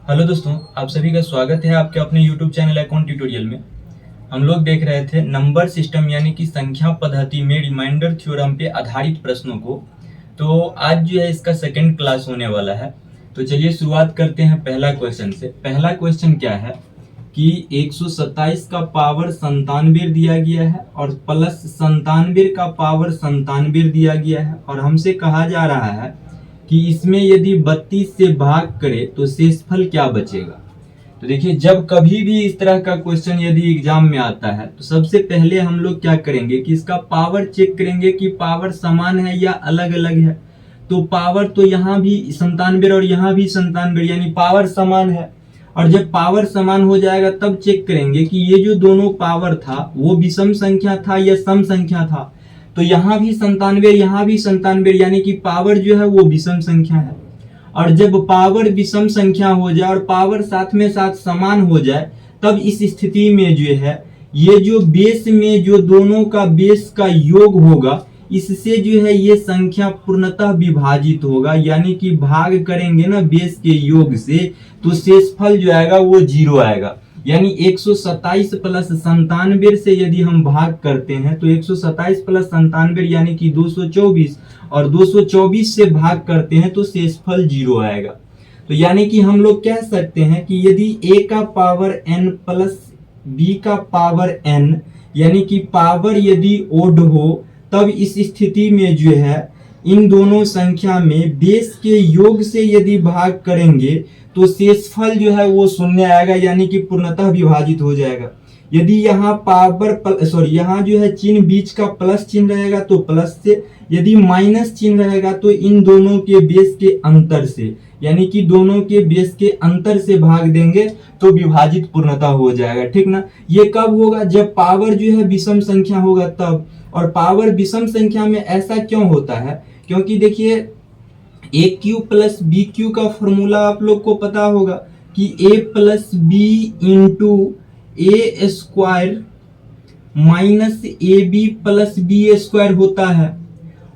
Hello दोस्तों, आप सभी का स्वागत है आपके अपने YouTube चैनल अकाउंट ट्यूटोरियल में। हम लोग देख रहे थे नंबर सिस्टम यानी कि संख्या पद्धति में रिमाइंडर थ्योरम पे आधारित प्रश्नों को। तो आज जो है इसका सेकंड क्लास होने वाला है। तो चलिए शुरुआत करते हैं पहला क्वेश्चन से। पहला क्वेश्चन क्या है कि 127 का पावर 97 दिया गया है और प्लस 97 का पावर 97 दिया गया है, और हमसे कहा जा रहा है कि इसमें यदि 32 से भाग करें तो शेषफल क्या बचेगा। तो देखिए, जब कभी भी इस तरह का क्वेश्चन यदि एग्जाम में आता है तो सबसे पहले हम लोग क्या करेंगे कि इसका पावर चेक करेंगे कि पावर समान है या अलग अलग है। तो पावर तो यहाँ भी 97 और यहाँ भी 97 यानी पावर समान है। और जब पावर समान हो जाएगा तब चेक करेंगे कि ये जो दोनों पावर था वो विषम संख्या था या सम संख्या था। तो यहाँ भी 97 यहाँ भी 97 यानी कि पावर जो है वो विषम संख्या है। और जब पावर विषम संख्या हो जाए और पावर साथ में साथ समान हो जाए तब इस स्थिति में जो है ये जो बेस में जो दोनों का बेस का योग होगा इससे जो है ये संख्या पूर्णतः विभाजित होगा, यानी कि भाग करेंगे ना बेस के योग से तो शेषफल जो आएगा वो 0 आएगा। यानी 127 प्लस 97 से यदि हम भाग करते हैं तो 127 प्लस 97 यानी कि 224, और 224 से भाग करते हैं तो शेषफल 0 आएगा। तो यानी कि हम लोग कह सकते हैं कि यदि a का पावर n प्लस b का पावर n यानी कि पावर यदि ओड हो तब इस स्थिति में जो है इन दोनों संख्या में बेस के योग से यदि भाग करेंगे तो शेषफल जो है वो 0 आएगा, यानी कि पूर्णतः विभाजित हो जाएगा। यदि यहाँ यहाँ जो है चिन्ह बीच का प्लस चिन्ह रहेगा तो प्लस से, यदि माइनस चिन्ह रहेगा तो इन दोनों के बेस के अंतर से, यानी कि दोनों के बेस के अंतर से भाग देंगे तो विभाजित पूर्णतः हो जाएगा। ठीक ना। ये कब होगा? जब पावर जो है विषम संख्या होगा तब। और पावर विषम संख्या में ऐसा क्यों होता है? क्योंकि देखिए A Q plus B Q का फॉर्मूला आप लोग को पता होगा कि A plus B into A square minus A B plus B square होता है।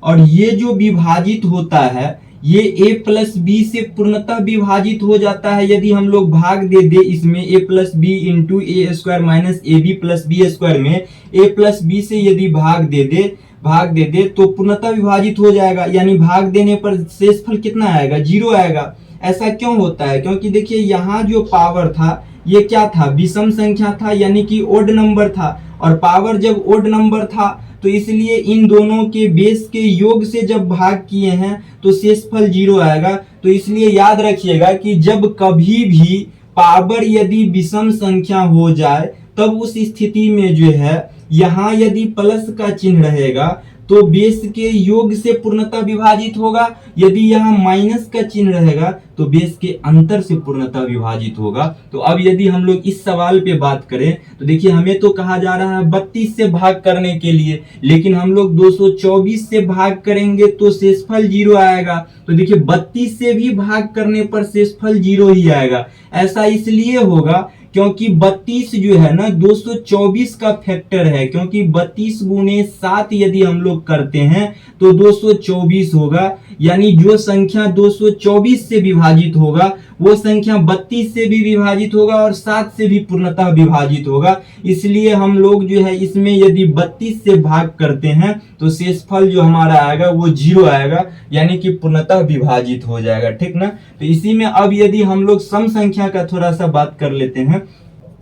और ये जो विभाजित होता है ये a प्लस बी से पूर्णतः विभाजित हो जाता है यदि हम लोग भाग दे दे इसमें a plus B into A square minus A B plus B square में a प्लस बी से यदि भाग दे दे तो पूर्णतः विभाजित हो जाएगा, यानी भाग देने पर शेषफल कितना आएगा? 0 आएगा। ऐसा क्यों होता है? क्योंकि देखिए यहाँ जो पावर था ये क्या था? विषम संख्या था, यानी कि ओड नंबर था। और पावर जब ओड नंबर था तो इसलिए इन दोनों के बेस के योग से जब भाग किए हैं तो शेषफल 0 आएगा। तो इसलिए याद रखिएगा कि जब कभी भी पावर यदि विषम संख्या हो जाए तब उस स्थिति में जो है यहाँ यदि प्लस का चिन्ह रहेगा तो बेस के योग से पूर्णतः विभाजित होगा, यदि यहाँ माइनस का चिन्ह रहेगा तो बेस के अंतर से पूर्णतः विभाजित होगा। तो अब यदि हम लोग इस सवाल पे बात करें तो देखिए हमें तो कहा जा रहा है 32 से भाग करने के लिए, लेकिन हम लोग 224 से भाग करेंगे तो शेषफल 0 आएगा। तो देखिए 32 से भी भाग करने पर शेषफल 0 ही आएगा। ऐसा इसलिए होगा क्योंकि 32 जो है ना 224 का फैक्टर है, क्योंकि 32 गुने 7 यदि हम लोग करते हैं तो 224 होगा, यानी जो संख्या 224 से विभाजित होगा वो संख्या 32 से भी विभाजित होगा और 7 से भी पूर्णतः विभाजित होगा। इसलिए हम लोग जो है इसमें यदि 32 से भाग करते हैं तो शेषफल जो हमारा आएगा वो 0 आएगा, यानी कि पूर्णतः विभाजित हो जाएगा। ठीक ना। तो इसी में अब यदि हम लोग सम संख्या का थोड़ा सा बात कर लेते हैं।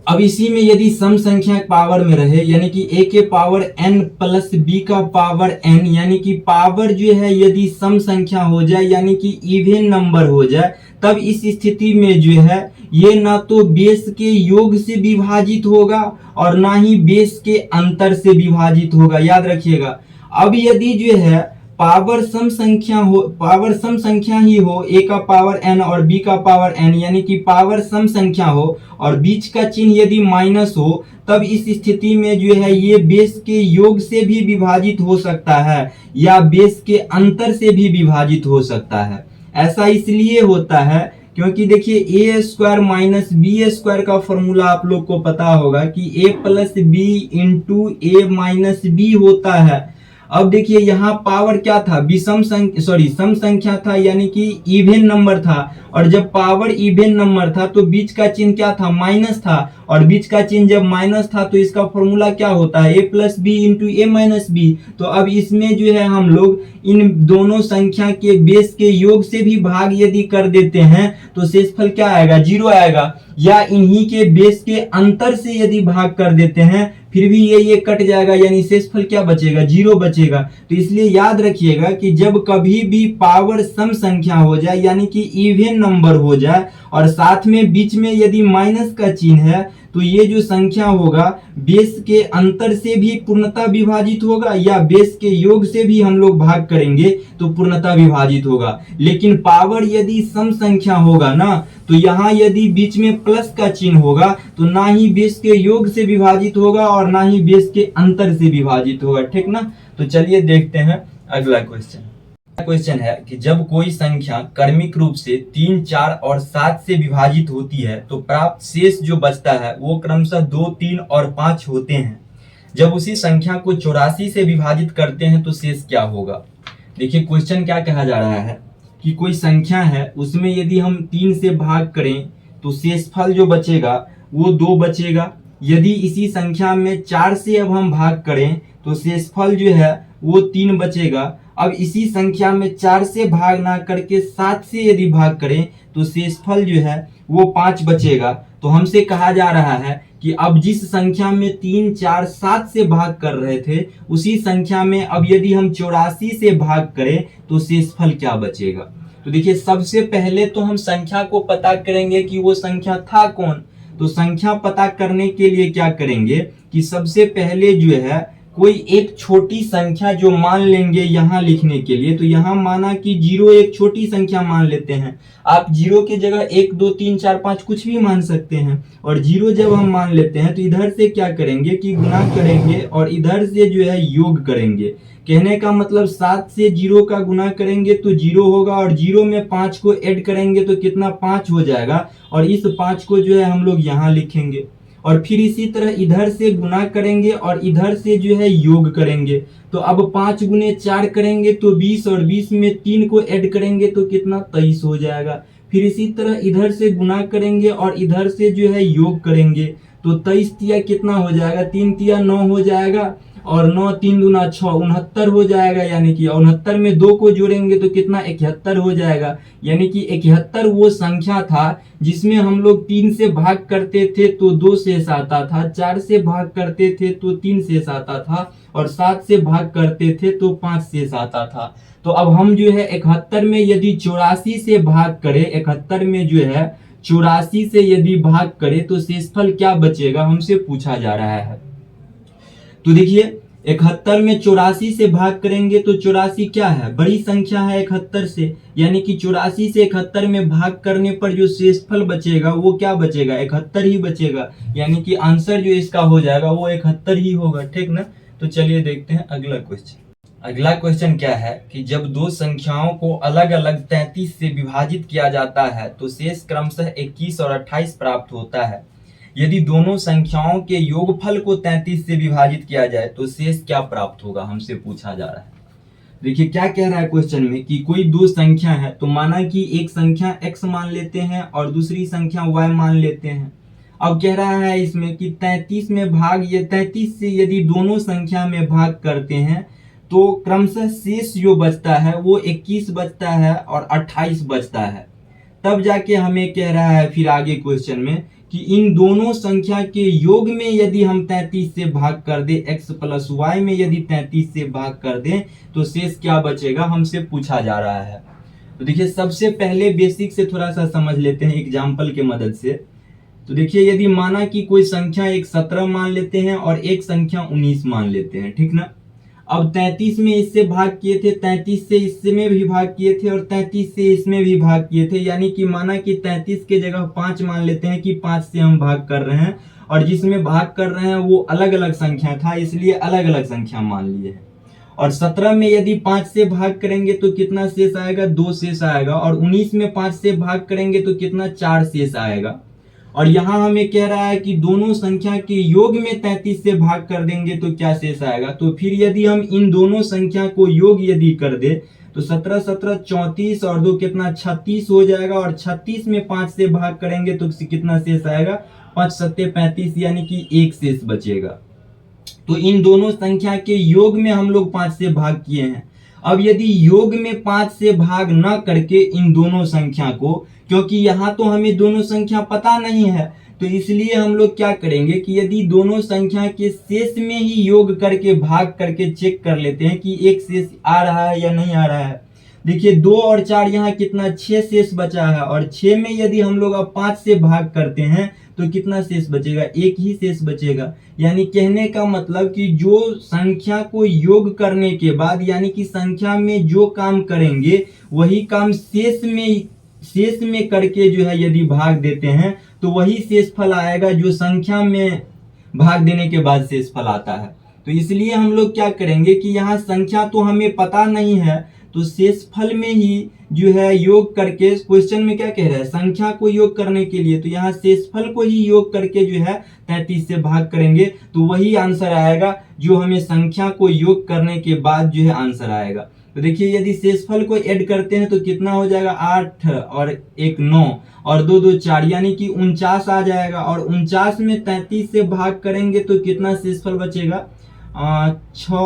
अब इसी में यदि सम संख्या पावर में रहे, यानी कि a के पावर n प्लस b का पावर n, यानी कि पावर जो है यदि सम संख्या हो जाए यानी कि इवन नंबर हो जाए तब इस स्थिति में जो है ये ना तो बेस के योग से विभाजित होगा और ना ही बेस के अंतर से विभाजित होगा। याद रखिएगा। अब यदि जो है पावर सम संख्या ही हो, a का पावर n और b का पावर n, यानी कि पावर सम संख्या हो और बीच का चिन्ह यदि माइनस हो तब इस स्थिति में जो है ये बेस के योग से भी विभाजित हो सकता है या बेस के अंतर से भी विभाजित हो सकता है। ऐसा इसलिए होता है क्योंकि देखिए a square minus B square का फॉर्मूला आप लोग को पता होगा कि a plus B into A minus B होता है। अब देखिए यहाँ पावर क्या था, सम संख्या था, यानी कि इवन नंबर था। और जब पावर इवन नंबर था तो बीच का चिन्ह क्या था, माइनस था। और बीच का चिन्ह जब माइनस था तो इसका फॉर्मूला क्या होता है, a plus B into A minus B. तो अब इसमें जो है हम लोग इन दोनों संख्या के बेस के योग से भी भाग यदि कर देते हैं तो शेषफल क्या आएगा, 0 आएगा। या इन्हीं के बेस के अंतर से यदि भाग कर देते हैं फिर भी ये कट जाएगा, यानी शेषफल क्या बचेगा, 0 बचेगा। तो इसलिए याद रखिएगा कि जब कभी भी पावर सम संख्या हो जाए यानी कि इवन नंबर हो जाए और साथ में बीच में यदि माइनस का चिन्ह है तो ये जो संख्या होगा बेस के अंतर से भी पूर्णतः विभाजित होगा या बेस के योग से भी हम लोग भाग करेंगे तो पूर्णतः विभाजित होगा। लेकिन पावर यदि सम संख्या होगा ना तो यहाँ यदि बीच में प्लस का चिन्ह होगा तो ना ही बेस के योग से विभाजित होगा और ना ही बेस के अंतर से विभाजित होगा, ठीक ना। तो चलिए देखते हैं अगला क्वेश्चन है कि जब कोई संख्या क्रमिक रूप से 3, 4 और 7 से विभाजित होती है तो प्राप्त शेष जो बचता है वो क्रमशः 2, 3 और 5 होते हैं। जब उसी संख्या को 84 से विभाजित करते हैं तो शेष क्या होगा। देखिए क्वेश्चन क्या कहा जा रहा है कि कोई संख्या है उसमें यदि हम 3 से भाग करें तो शेषफल जो बचेगा वो 2 बचेगा। यदि इसी संख्या में 4 से अब हम भाग करें तो शेषफल जो है वो 3 बचेगा। अब इसी संख्या में 4 से भाग ना करके 7 से यदि भाग करें तो शेषफल जो है वो 5 बचेगा। तो हमसे कहा जा रहा है कि अब जिस संख्या में 3, 4, 7 से भाग कर रहे थे उसी संख्या में अब यदि हम 84 से भाग करें तो शेषफल क्या बचेगा। तो देखिए सबसे पहले तो हम संख्या को पता करेंगे कि वो संख्या था कौन। तो संख्या पता करने के लिए क्या करेंगे कि सबसे पहले जो है कोई एक छोटी संख्या जो मान लेंगे यहाँ लिखने के लिए। तो यहाँ माना कि 0 एक छोटी संख्या मान लेते हैं। आप 0 की जगह 1, 2, 3, 4, 5 कुछ भी मान सकते हैं। और 0 जब हम मान लेते हैं तो इधर से क्या करेंगे कि गुणा करेंगे और इधर से जो है योग करेंगे। कहने का मतलब 7 से 0 का गुना करेंगे तो 0 होगा और 0 में 5 को ऐड करेंगे तो कितना, 5 हो जाएगा। और इस 5 को जो है हम लोग यहाँ लिखेंगे और फिर इसी तरह इधर से गुना करेंगे और इधर से जो है योग करेंगे। तो अब 5 गुने 4 करेंगे तो 20 और 20 में 3 को ऐड करेंगे तो कितना, 23 हो जाएगा। फिर इसी तरह इधर से गुना करेंगे और इधर से जो है योग करेंगे तो 23 तिया कितना हो जाएगा, 3 तिया 9 हो जाएगा और 9 3 दूना 6 69 हो जाएगा। यानी कि 69 में 2 को जोड़ेंगे तो कितना, 71 हो जाएगा। यानी कि 71 वो संख्या था जिसमें हम लोग 3 से भाग करते थे तो 2 शेष आता था, 4 से भाग करते थे तो 3 शेष आता था और 7 से भाग करते थे तो 5 शेष आता था। तो अब हम जो है 71 में यदि 84 से भाग करें, 71 में जो है 84 से यदि भाग करें तो शेषफल क्या बचेगा हमसे पूछा जा रहा है। तो देखिए 71 में 84 से भाग करेंगे तो 84 क्या है, बड़ी संख्या है 71 से। यानी कि 84 से 71 में भाग करने पर जो शेषफल बचेगा वो क्या बचेगा, 71 ही बचेगा। यानी कि आंसर जो इसका हो जाएगा वो 71 ही होगा, ठीक ना। तो चलिए देखते हैं अगला क्वेश्चन। अगला क्वेश्चन क्या है कि जब दो संख्याओं को अलग अलग 33 से विभाजित किया जाता है तो शेष क्रमशः 21 और 28 प्राप्त होता है। यदि दोनों संख्याओं के योगफल को 33 से विभाजित किया जाए तो शेष क्या प्राप्त होगा, हमसे पूछा जा रहा है। देखिए क्या कह रहा है क्वेश्चन में कि कोई दो संख्या है तो माना कि एक संख्या x मान लेते हैं और दूसरी संख्या y मान लेते हैं। अब कह रहा है इसमें कि 33 में भाग, ये 33 से यदि दोनों संख्या में भाग करते हैं तो क्रमशः शेष जो बचता है वो 21 बचता है और 28 बचता है। तब जाके हमें कह रहा है फिर आगे क्वेश्चन में कि इन दोनों संख्या के योग में यदि हम 33 से भाग कर दे, x प्लस वाई में यदि 33 से भाग कर दें तो शेष क्या बचेगा, हमसे पूछा जा रहा है। तो देखिए सबसे पहले बेसिक से थोड़ा सा समझ लेते हैं एग्जाम्पल के मदद से। तो देखिए यदि माना कि कोई संख्या एक 17 मान लेते हैं और एक संख्या 19 मान लेते हैं, ठीक ना। अब 33 में इससे भाग किए थे, 33 से इसमें भी भाग किए थे और 33 से इसमें भी भाग किए थे। यानी कि माना कि 33 के जगह 5 मान लेते हैं कि 5 से हम भाग कर रहे हैं और जिसमें भाग कर रहे हैं वो अलग अलग संख्या था इसलिए अलग अलग संख्या मान लिए हैं। और 17 में यदि 5 से भाग करेंगे तो कितना शेष आएगा, 2 शेष आएगा। और 19 में 5 से भाग करेंगे तो कितना, 4 शेष आएगा। और यहाँ हमें कह रहा है कि दोनों संख्या के योग में 33 से भाग कर देंगे तो क्या शेष आएगा। तो फिर यदि हम इन दोनों संख्या को योग यदि कर दे तो 17 17 34 और 2 कितना 36 हो जाएगा, और 36 में 5 से भाग करेंगे तो कितना शेष आएगा, 5 सत्ते 35, यानी कि एक शेष बचेगा। तो इन दोनों संख्या के योग में हम लोग 5 से भाग किए हैं। अब यदि योग में 5 से भाग न करके इन दोनों संख्या को, क्योंकि यहाँ तो हमें दोनों संख्या पता नहीं है, तो इसलिए हम लोग क्या करेंगे कि यदि दोनों संख्या के शेष में ही योग करके भाग करके चेक कर लेते हैं कि एक शेष आ रहा है या नहीं आ रहा है। देखिए 2 और 4 यहाँ कितना 6 शेष बचा है, और 6 में यदि हम लोग अब 5 से भाग करते हैं तो कितना शेष बचेगा, एक ही शेष बचेगा। यानी कहने का मतलब कि जो संख्या को योग करने के बाद यानी कि संख्या में जो काम करेंगे वही काम शेष में करके जो है यदि भाग देते हैं तो वही शेषफल आएगा जो संख्या में भाग देने के बाद शेषफल आता है। तो इसलिए हम लोग क्या करेंगे कि यहाँ संख्या तो हमें पता नहीं है, तो शेषफल में ही जो है योग करके, क्वेश्चन में क्या कह रहा है, संख्या को योग करने के लिए, तो यहाँ शेषफल को ही योग करके जो है 33 से भाग करेंगे तो वही आंसर आएगा जो हमें संख्या को योग करने के बाद जो है आंसर आएगा। तो देखिए यदि शेषफल को ऐड करते हैं तो कितना हो जाएगा, 8 और 1 9 और 2 2 4, यानी कि 49 आ जाएगा। और 49 में 33 से भाग करेंगे तो कितना शेषफल बचेगा, 6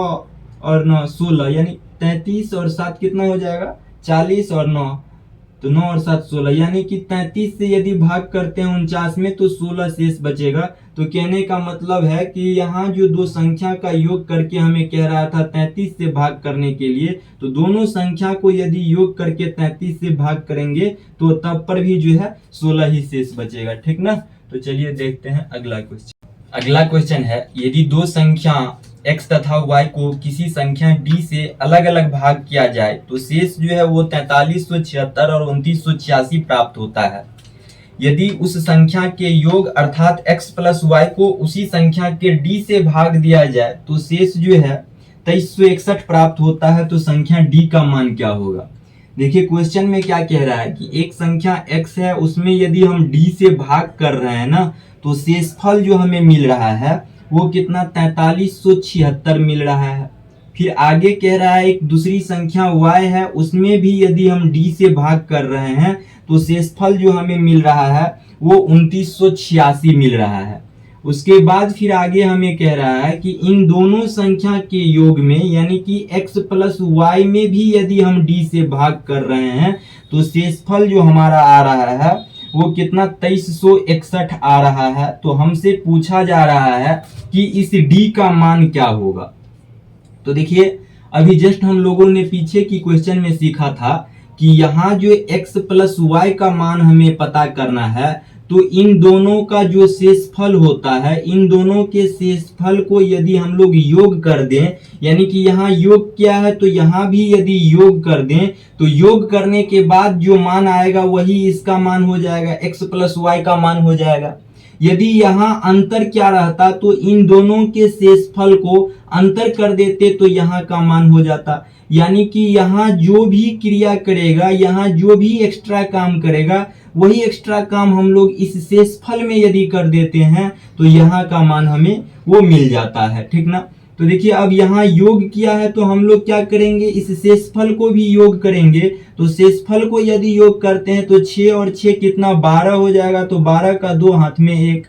और 9 16, यानी 33 और 7 कितना हो जाएगा, 40 और 9, तो 9 और 7 16, यानी कि 33 से यदि भाग करते हैं 49 में तो 16 शेष बचेगा। तो कहने का मतलब है कि यहाँ जो दो संख्या का योग करके हमें कह रहा था 33 से भाग करने के लिए, तो दोनों संख्या को यदि योग करके 33 से भाग करेंगे तो तब पर भी जो है 16 ही शेष बचेगा। ठीक ना। तो चलिए देखते हैं अगला क्वेश्चन। अगला क्वेश्चन है, यदि दो संख्या x तथा y को किसी संख्या d से अलग अलग भाग किया जाए तो शेष जो है वो 4376 और 2986 प्राप्त होता है। यदि उस संख्या के योग अर्थात x प्लस y को उसी संख्या के d से भाग दिया जाए तो शेष जो है 2361 प्राप्त होता है, तो संख्या d का मान क्या होगा। देखिए क्वेश्चन में क्या कह रहा है कि एक संख्या x है, उसमें यदि हम d से भाग कर रहे हैं ना, तो शेषफल जो हमें मिल रहा है वो कितना 4376 मिल रहा है। फिर आगे कह रहा है एक दूसरी संख्या y है, उसमें भी यदि हम d से भाग कर रहे हैं तो शेषफल जो हमें मिल रहा है वो 2986 मिल रहा है। उसके बाद फिर आगे हमें कह रहा है कि इन दोनों संख्या के योग में यानी कि x प्लस y में भी यदि हम d से भाग कर रहे हैं तो शेषफल जो हमारा आ रहा है वो कितना 2361 आ रहा है। तो हमसे पूछा जा रहा है कि इस d का मान क्या होगा। तो देखिए अभी जस्ट हम लोगों ने पीछे की क्वेश्चन में सीखा था कि यहाँ जो x प्लस y का मान हमें पता करना है, तो इन दोनों का जो शेषफल होता है, इन दोनों के शेषफल को यदि हम लोग योग कर दें, यानी कि यहाँ योग क्या है तो यहाँ भी यदि योग कर दें तो योग करने के बाद जो मान आएगा वही इसका मान हो जाएगा, x प्लस y का मान हो जाएगा। यदि यहाँ अंतर क्या रहता तो इन दोनों के शेषफल को अंतर कर देते तो यहाँ का मान हो जाता। यानी कि यहाँ जो भी क्रिया करेगा, यहाँ जो भी एक्स्ट्रा काम करेगा, वही एक्स्ट्रा काम हम लोग इस शेषफल में यदि कर देते हैं तो यहाँ का मान हमें वो मिल जाता है। ठीक ना। तो देखिए अब यहाँ योग किया है तो हम लोग क्या करेंगे, इस शेषफल को भी योग करेंगे। तो शेषफल को यदि योग करते हैं तो 6 और 6 कितना 12 हो जाएगा, तो 12 का 2 हाथ में 1,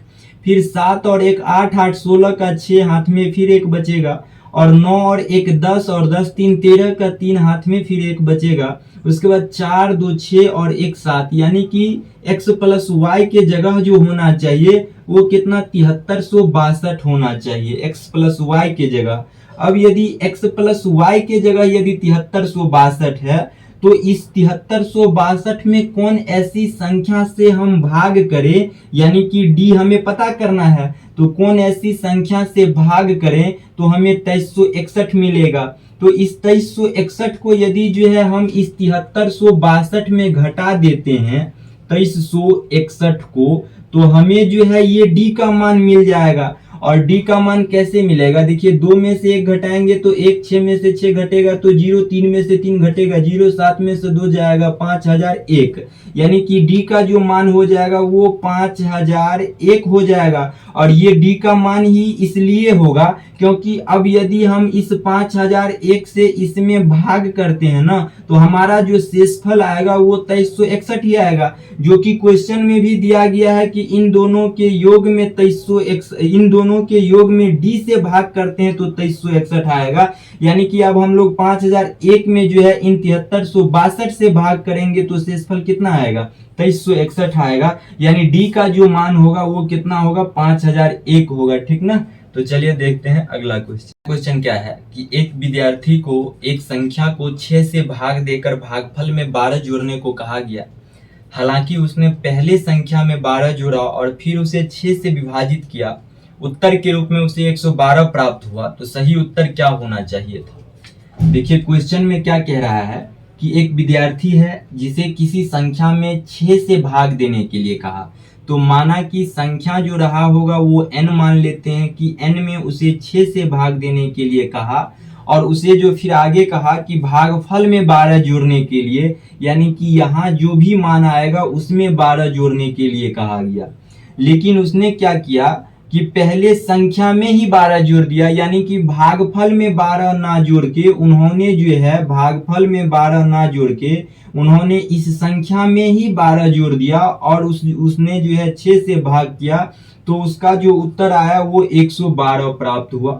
फिर 7 और 1 8 8 16 का 6 हाथ में फिर 1 बचेगा, और 9 और 1 10 और 10 3 13 का 3 हाथ में फिर 1 बचेगा। उसके बाद 4 2 6 और 1 7, यानी कि x प्लस y के जगह जो होना चाहिए वो कितना 7362 होना चाहिए, x प्लस y के जगह। अब यदि x प्लस y के जगह यदि 7362 है तो इस 7362 में कौन ऐसी संख्या से हम भाग करें, यानी कि d हमें पता करना है, तो कौन ऐसी संख्या से भाग करें तो हमें 2361 मिलेगा। तो इस 2361 को यदि जो है हम इस 7362 में घटा देते हैं 2361 को, तो हमें जो है ये d का मान मिल जाएगा। और d का मान कैसे मिलेगा, देखिए 2 में से 1 घटाएंगे तो 1, 6 में से 6 घटेगा तो 0, 3 में से 3 घटेगा 0, 7 में से 2 जाएगा 5001, यानी कि डी का जो मान हो जाएगा वो 5001 हो जाएगा। और ये डी का मान ही इसलिए होगा क्योंकि अब यदि हम इस 5001 से इसमें भाग करते हैं ना, तो हमारा जो शेषफल आएगा वो 2361 ही आएगा, जो कि क्वेश्चन में भी दिया गया है कि इन दोनों के योग में इन दोनों के योग में डी से भाग करते हैं तो 2361 आएगा। यानी कि अब हम लोग 5001 में जो है इन 7362 से भाग करेंगे तो शेषफल कितना आएगा, 2361 आएगा। यानी डी का जो मान होगा वो कितना होगा, 5001 होगा। ठीक ना। तो चलिए देखते हैं अगला क्वेश्चन क्या है कि एक विद्यार्थी को एक संख्या को 6 से भाग देकर भागफल में 12 जोड़ने को कहा गया। हालांकि उसने पहले संख्या में 12 जोड़ा और फिर उसे 6 से विभाजित किया, उत्तर के रूप में उसे 112 प्राप्त हुआ, तो सही उत्तर क्या होना चाहिए था। देखिए क्वेश्चन में क्या कह रहा है कि एक विद्यार्थी है जिसे किसी संख्या में 6 से भाग देने के लिए कहा। तो माना कि संख्या जो रहा होगा वो n मान लेते हैं कि n में उसे 6 से भाग देने के लिए कहा, और उसे जो फिर आगे कहा कि भागफल में 12 जोड़ने के लिए, यानी कि यहाँ जो भी मान आएगा उसमें 12 जोड़ने के लिए कहा गया। लेकिन उसने क्या किया कि पहले संख्या में ही 12 जोड़ दिया, यानी कि भागफल में 12 ना जोड़ के उन्होंने जो है भागफल में 12 ना जोड़ के उन्होंने इस संख्या में ही 12 जोड़ दिया और उसने जो है 6 से भाग किया, तो उसका जो उत्तर आया वो 112 प्राप्त हुआ।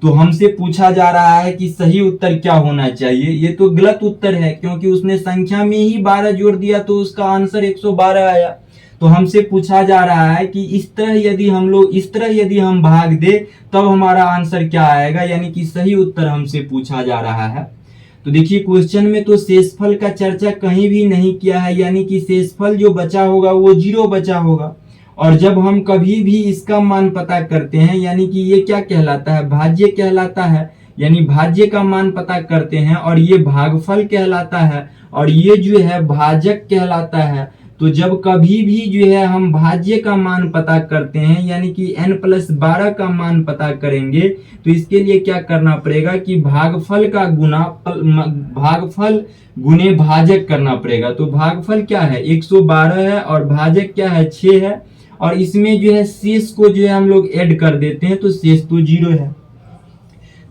तो हमसे पूछा जा रहा है कि सही उत्तर क्या होना चाहिए। ये तो गलत उत्तर है क्योंकि उसने संख्या में ही 12 जोड़ दिया तो उसका आंसर 112 आया। तो हमसे पूछा जा रहा है कि इस तरह यदि हम भाग दे तब हमारा आंसर क्या आएगा, यानी कि सही उत्तर हमसे पूछा जा रहा है। तो देखिए क्वेश्चन में तो शेषफल का चर्चा कहीं भी नहीं किया है, यानी कि शेषफल जो बचा होगा वो 0 बचा होगा। और जब हम कभी भी इसका मान पता करते हैं, यानी कि ये क्या कहलाता है, भाज्य कहलाता है, यानी भाज्य का मान पता करते हैं, और ये भागफल कहलाता है और ये जो है भाजक कहलाता है। तो जब कभी भी जो है हम भाज्य का मान पता करते हैं, यानी कि n+12 का मान पता करेंगे, तो इसके लिए क्या करना पड़ेगा कि भागफल का भागफल गुने भाजक करना पड़ेगा। तो भागफल क्या है, 112 है और भाजक क्या है, 6 है, और इसमें जो है शेष को जो है हम लोग ऐड कर देते हैं तो शेष तो 0 है।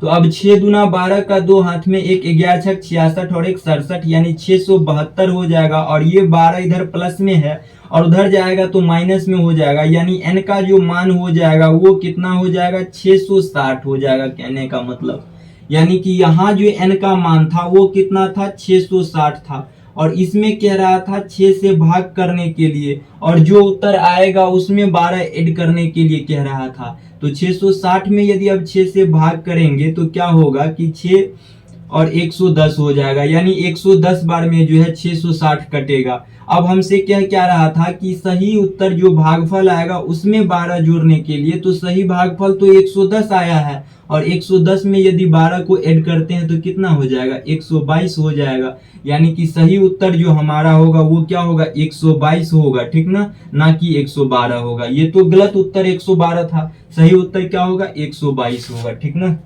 तो अब 6 दूना 12 का 2 हाथ में, 1 11 6 66 और 1 67, यानी 672 हो जाएगा। और ये 12 इधर प्लस में है और उधर जाएगा तो माइनस में हो जाएगा, यानी n का जो मान हो जाएगा वो कितना हो जाएगा, 660 हो जाएगा। कहने का मतलब यानी कि यहाँ जो n का मान था वो कितना था, 660 था, और इसमें कह रहा था 6 से भाग करने के लिए, और जो उत्तर आएगा उसमें 12 ऐड करने के लिए कह रहा था। तो 660 में यदि अब 6 से भाग करेंगे तो क्या होगा कि 6 और 110 हो जाएगा, यानी 110 बार में जो है 660 कटेगा। अब हमसे क्या रहा था कि सही उत्तर जो भागफल आएगा उसमें 12 जोड़ने के लिए, तो सही भागफल तो 110 आया है, और 110 में यदि 12 को ऐड करते हैं तो कितना हो जाएगा, 122 हो जाएगा। यानी कि सही उत्तर जो हमारा होगा वो क्या होगा, 122 होगा। ठीक ना कि 112 होगा। ये तो गलत उत्तर 112 था, सही उत्तर क्या होगा, 122 होगा। ठीक ना।